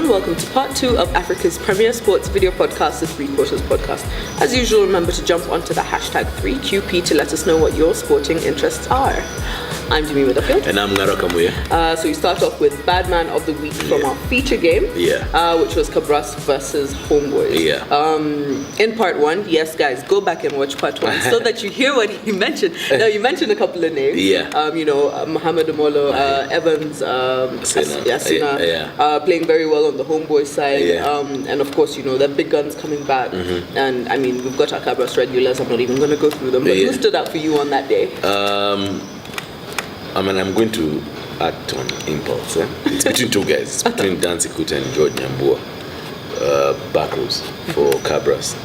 and welcome to part 2 of Africa's premier sports video podcast, the 3 Quarters Podcast. As usual, remember to jump onto the hashtag 3QP to let us know what your sporting interests are. I'm BMOTW. And I'm Ngaro Kamuya. So we start off with Bad Man of the Week from our feature game, which was Cabras versus Homeboys. In part 1, yes guys, go back and watch part 1 so that you hear what he mentioned. Now you mentioned a couple of names. Mohamed Amolo, Evans, Asina, playing very well on the Homeboys side. And of course, the big guns coming back. And I mean, we've got our Cabras regulars. I'm not even going to go through them. But who stood out for you on that day? I'm going to act on impulse. It's between two guys. It's between Dancy Kuta and George Nyambua, back rows for Cabras.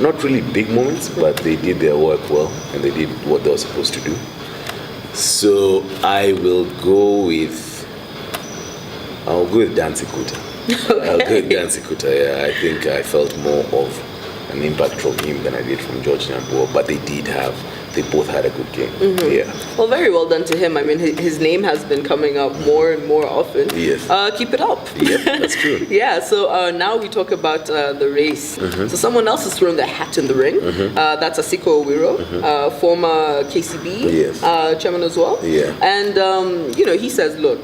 Not really big moments, but they did their work well and they did what they were supposed to do. So I'll go with Dancy Kuta. I'll go with Dancy Kuta. I think I felt more of an impact from him than I did from George Nyambua, but they both had a good game. Well, very well done to him. I mean, his name has been coming up more and more often. Yes. Keep it up. Yep, that's true. So now we talk about the race. So someone else has thrown their hat in the ring. That's Asiko Owiro, former KCB chairman as well. And, he says, look,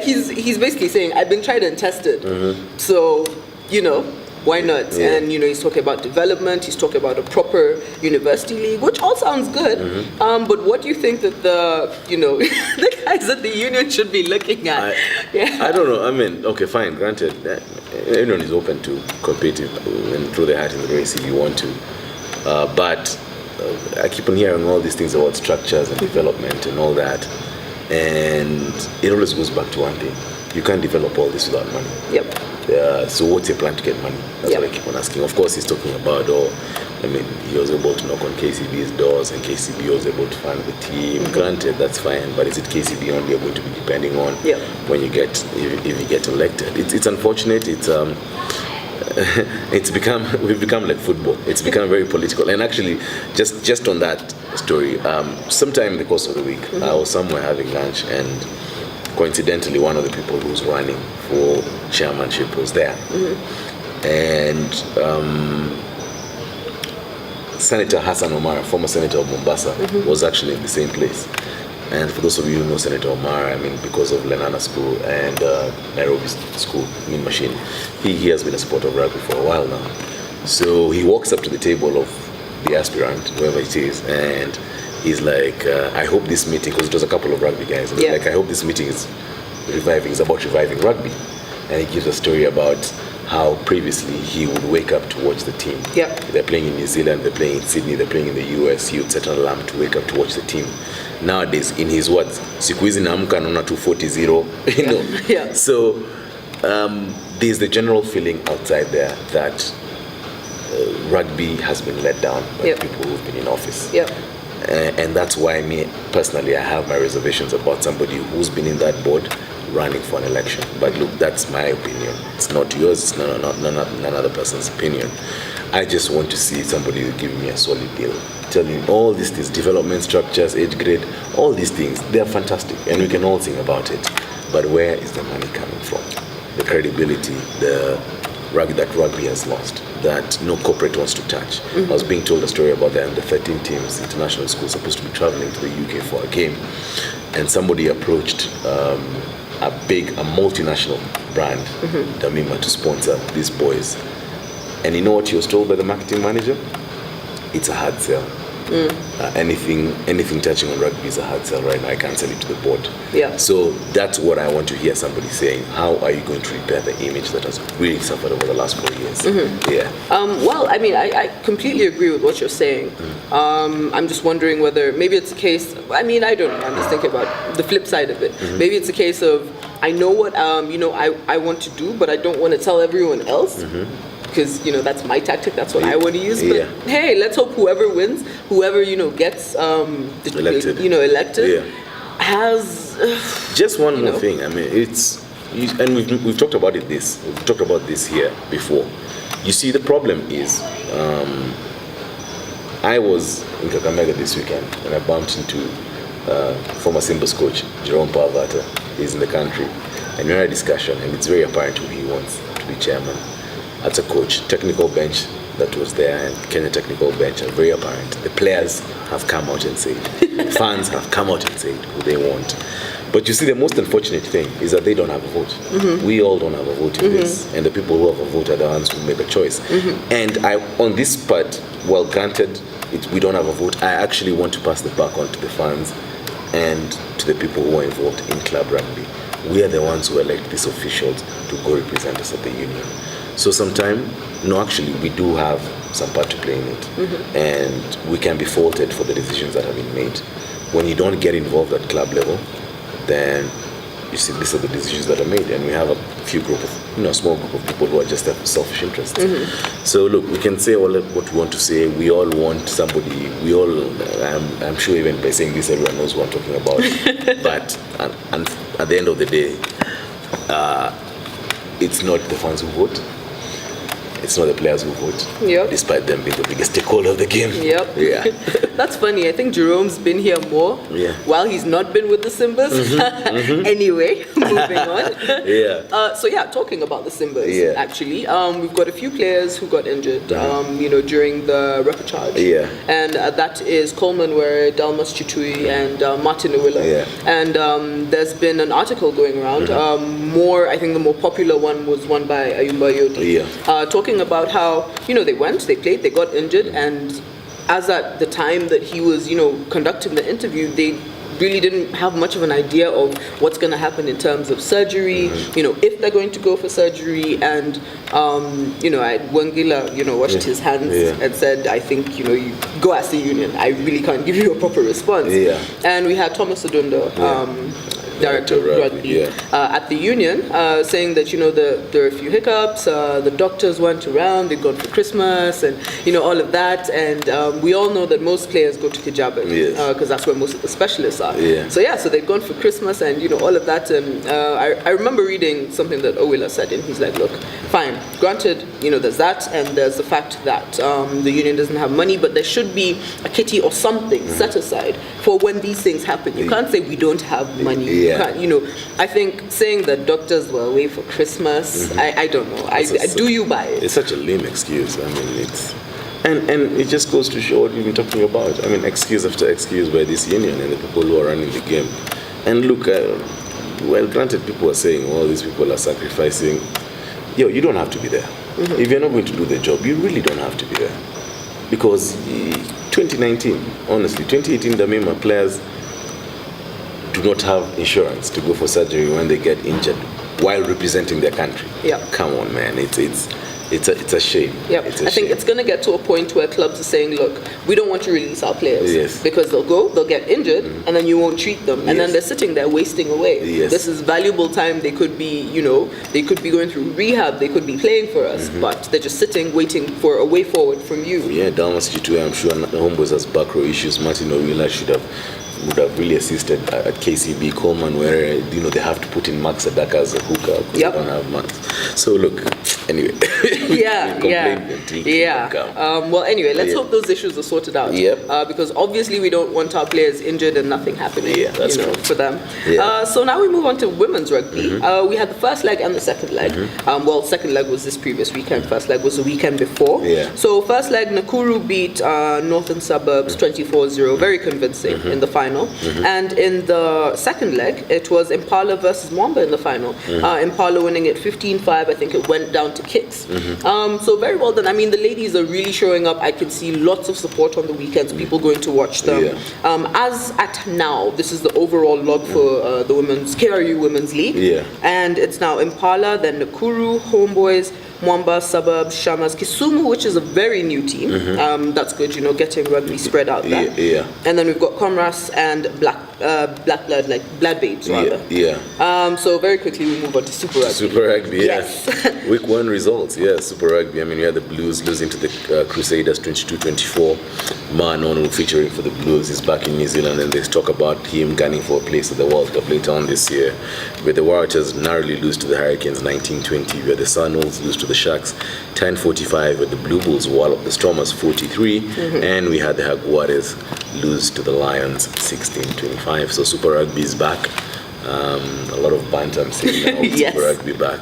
he's basically saying, I've been tried and tested. So, why not? And he's talking about development, he's talking about a proper university league, which all sounds good. But what do you think that the the guys at the union should be looking at? I don't know. I mean, okay, fine, granted, everyone is open to compete and throw their hat in the race if you want to. But I keep on hearing all these things about structures and development and all that. And it always goes back to one thing. You can't develop all this without money. So what's your plan to get money? That's what I keep on asking. Of course, he's talking about, he was able to knock on KCB's doors and KCB was able to fund the team. Granted, that's fine, but is it KCB only you're going to be depending on when you get, if you get elected? It's unfortunate. We've become like football. It's become very political. And actually, just on that story, sometime in the course of the week, I was somewhere having lunch and coincidentally, one of the people who's running for chairmanship was there. And Senator Hassan Omar, former Senator of Mombasa, was actually in the same place. And for those of you who know Senator Omar, because of Lenana School and Nairobi School, Mean Machine, he has been a supporter of rugby for a while now. So he walks up to the table of the aspirant, whoever it is, and he's like, I hope this meeting, because it was a couple of rugby guys, and I hope this meeting is about reviving rugby. And he gives a story about how previously he would wake up to watch the team. They're playing in New Zealand, they're playing in Sydney, they're playing in the US. He would set an alarm to wake up to watch the team. Nowadays, in his words, siku hizi naamka naona 240-0, So there's the general feeling outside there that rugby has been let down by people who've been in office. And that's why me personally, I have my reservations about somebody who's been in that board running for an election. But look, that's my opinion. It's not yours. It's not another person's opinion. I just want to see somebody who give me a solid deal. Tell me all these things, development structures, age grade, all these things, they're fantastic, and we can all sing about it. But where is the money coming from? The credibility, that rugby has lost, that no corporate wants to touch. I was being told a story about the under 13 teams, international school, supposed to be traveling to the UK for a game, and somebody approached a multinational brand, Damima, to sponsor these boys. And you know what he was told by the marketing manager? It's a hard sell. Anything touching on rugby is a hard sell right now. I can't sell it to the board. So that's what I want to hear somebody saying. How are you going to repair the image that has really suffered over the last 4 years? Well, I completely agree with what you're saying. I'm just wondering whether maybe it's a case. I don't know. I'm just thinking about the flip side of it. Maybe it's a case of I know what I want to do, but I don't want to tell everyone else. Because that's my tactic, that's what I want to use. But hey, let's hope whoever wins, whoever gets elected, has just one more thing. It's and we've talked about this. We've talked about this here before. You see, the problem is, I was in Kakamega this weekend and I bumped into former Simbas coach Jerome Pavata. He's in the country. and we had a discussion, and it's very apparent who he wants to be chairman. As a coach, technical bench that was there, and Kenya technical bench are very apparent. The players have come out and said, fans have come out and said who they want. But you see, the most unfortunate thing is that they don't have a vote. We all don't have a vote in this, and the people who have a vote are the ones who make a choice. And on this part, well, granted, we don't have a vote. I actually want to pass the buck on to the fans and to the people who are involved in club rugby. We are the ones who elect these officials to go represent us at the union. So actually, we do have some part to play in it, and we can be faulted for the decisions that have been made. When you don't get involved at club level, then you see these are the decisions that are made, and we have a few small group of people who are just have selfish interests. So look, we can say all what we want to say. We all want somebody. I'm sure even by saying this, everyone knows who I'm talking about. But and at the end of the day, it's not the fans who vote. It's not the players who vote, despite them being the biggest stakeholder of the game. Yeah. That's funny. I think Jerome's been here more while he's not been with the Simbas. Anyway, moving on. Talking about the Simbas, actually, we've got a few players who got injured, during the repechage. And that is Coleman Were, Dalmas Chitui, and Martin Awila. And there's been an article going around. I think the more popular one was one by Ayumba Yodi. Talking about how, they went, they played, they got injured, and as at the time that he was, conducting the interview, they really didn't have much of an idea of what's going to happen in terms of surgery, if they're going to go for surgery, and, Wangila, washed his hands and said, I think, you go ask the union. I really can't give you a proper response. And we had Thomas Adundo, Director of Rugby, at the union, saying that there are a few hiccups. The doctors went around, they've gone for Christmas, and all of that. And we all know that most players go to Kijabe because that's where most of the specialists are. So they've gone for Christmas and all of that. And I remember reading something that Owila said, and he's like, look, fine, granted, there's that, and there's the fact that the union doesn't have money, but there should be a kitty or something set aside for when these things happen. You can't say we don't have money. I think saying that doctors were away for Christmas, I don't know. Do you buy it? It's such a lame excuse. I mean, it's and it just goes to show what we've been talking about. I mean, excuse after excuse by this union and the people who are running the game. And look, granted, people are saying, these people are sacrificing. You don't have to be there. If you're not going to do the job, you really don't have to be there. Because 2019, honestly, 2018, Damima players do not have insurance to go for surgery when they get injured while representing their country. Come on, man, it's a shame. I think it's going to get to a point where clubs are saying, look, we don't want to release our players because they'll get injured, and then you won't treat them, and then they're sitting there wasting away. This is valuable time. They could be, they could be going through rehab, they could be playing for us, but they're just sitting waiting for a way forward from you. Dalmas Chitui, I'm sure the homeboys has back row issues. Martin Owila would have really assisted at KCB. Coleman, where they have to put in Max Adaka as a hooker because they don't have Max. So look, anyway. Anyway, let's hope those issues are sorted out. Because obviously we don't want our players injured and nothing happening. For them. So now we move on to women's rugby. We had the first leg and the second leg. Second leg was this previous weekend. First leg was the weekend before. So first leg, Nakuru beat Northern Suburbs 24-0, very convincing in the final. And in the second leg, it was Impala versus Mwamba in the final. Impala winning it 15-5. I think it went down to kicks. So very well done. I mean, the ladies are really showing up. I can see lots of support on the weekends, people going to watch them. As at now, this is the overall log for the KRU Women's League. And it's now Impala, then Nakuru, Homeboys, Mwamba, Suburbs, Shamas, Kisumu, which is a very new team. That's good, getting rugby spread out there. And then we've got Comras and Black Blood, like Blood Babes, rather. So very quickly we move on to Super Rugby. Super Rugby, Week 1 results, Super Rugby. I mean, we had the Blues losing to the Crusaders 22-24. Nono featuring for the Blues is back in New Zealand, and they talk about him gunning for a place at the World Cup later on this year. Where the Warriors narrowly lose to the Hurricanes 19-20, where the Sunwolves lose to the Sharks 10-45, where the Blue Bulls wallop the Stormers 43, and we had the Jaguares lose to the Lions 16-25. So Super Rugby is back. A lot of banter, I'm seeing now with Yes. rugby back.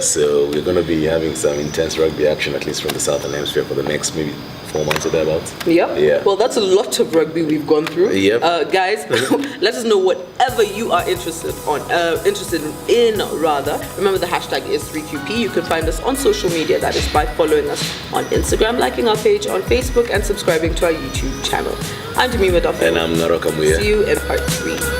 So we're going to be having some intense rugby action, at least from the Southern Hemisphere, for the next maybe 4 months or thereabouts. Yep. Yeah. Well, that's a lot of rugby we've gone through. Yep. Guys, let us know whatever you are interested in. Remember the hashtag is 3QP. You can find us on social media. That is by following us on Instagram, liking our page on Facebook, and subscribing to our YouTube channel. I'm BMOTW. And I'm Naroka Muya. See you in part 3.